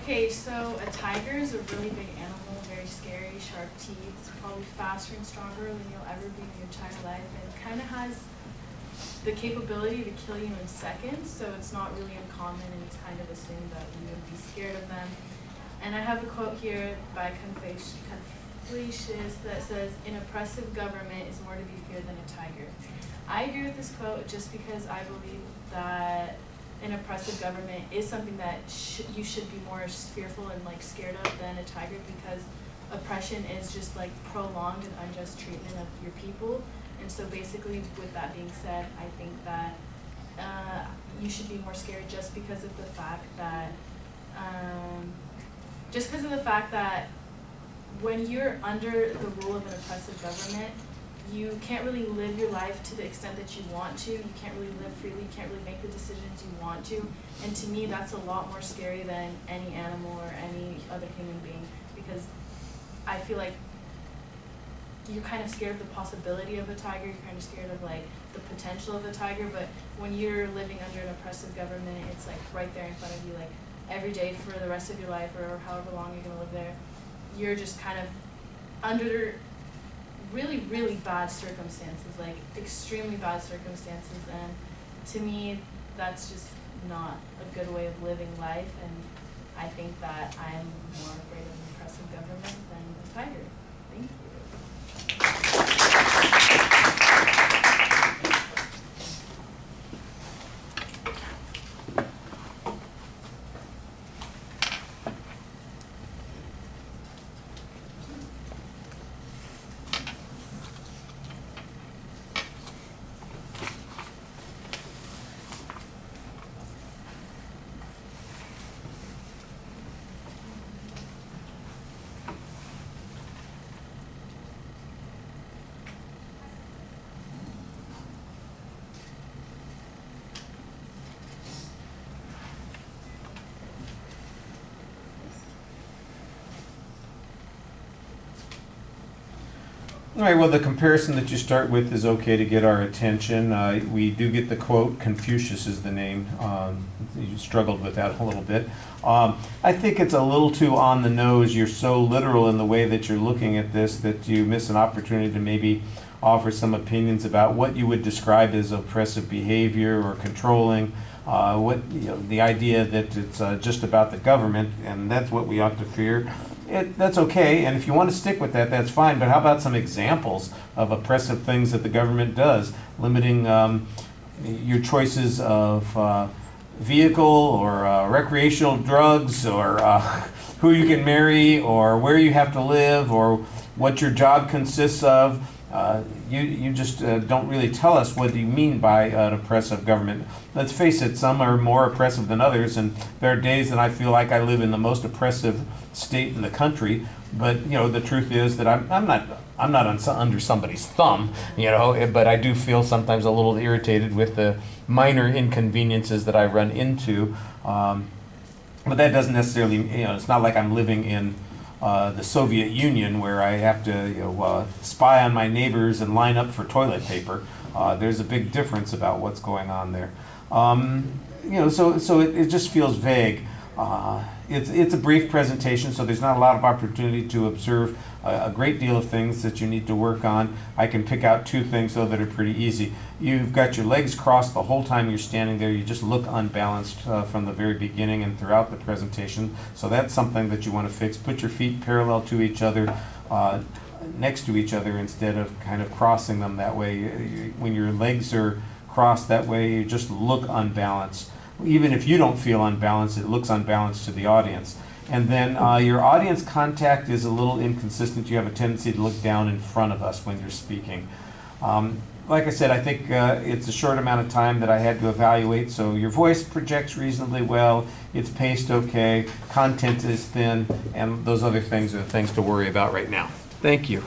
Okay, so a tiger is a really big animal, very scary, sharp teeth. It's probably faster and stronger than you'll ever be in your entire life, and it kind of has the capability to kill you in seconds, so it's not really uncommon, and it's kind of assumed that you would be scared of them. And I have a quote here by Confucius that says, "An oppressive government is more to be feared than a tiger." I agree with this quote just because I believe that an oppressive government is something that you should be more fearful and like scared of than a tiger, because oppression is just like prolonged and unjust treatment of your people. And so basically, with that being said, I think that you should be more scared just because of the fact that when you're under the rule of an oppressive government, you can't really live your life to the extent that you want to. You can't really live freely. You can't really make the decisions you want to. And to me, that's a lot more scary than any animal or any other human being, because I feel like you're kind of scared of the possibility of a tiger. You're kind of scared of like the potential of a tiger. But when you're living under an oppressive government, it's like right there in front of you, like every day for the rest of your life or however long you're gonna live there. You're just kind of under really, really bad circumstances, like extremely bad circumstances, and to me, that's just not a good way of living life, and I think that I'm more afraid of an oppressive government than a tiger. Thank you. All right, well, the comparison that you start with is okay to get our attention. We do get the quote. Confucius is the name. You struggled with that a little bit. I think it's a little too on the nose. You're so literal in the way that you're looking at this that you miss an opportunity to maybe offer some opinions about what you would describe as oppressive behavior or controlling. The idea that it's just about the government and that's what we ought to fear. That's okay, and if you want to stick with that, that's fine, but how about some examples of oppressive things that the government does, limiting your choices of vehicle or recreational drugs or who you can marry or where you have to live or what your job consists of. You just don't really tell us what you mean by an oppressive government. Let's face it, some are more oppressive than others, and there are days that I feel like I live in the most oppressive state in the country. But you know, the truth is that I'm not under somebody's thumb, you know. But I do feel sometimes a little irritated with the minor inconveniences that I run into. But that doesn't necessarily, you know, it's not like I'm living in the Soviet Union where I have to spy on my neighbors and line up for toilet paper. There's a big difference about what's going on there. So it just feels vague. It's a brief presentation, so there's not a lot of opportunity to observe a great deal of things that you need to work on. I can pick out two things, though, that are pretty easy. You've got your legs crossed the whole time you're standing there. You just look unbalanced from the very beginning and throughout the presentation. So that's something that you want to fix. Put your feet parallel to each other, next to each other, instead of kind of crossing them that way. When your legs are crossed that way, you just look unbalanced. Even if you don't feel unbalanced, it looks unbalanced to the audience. And then your audience contact is a little inconsistent. You have a tendency to look down in front of us when you're speaking. Like I said, I think it's a short amount of time that I had to evaluate, so your voice projects reasonably well, it's paced okay, content is thin, and those other things are the things to worry about right now. Thank you.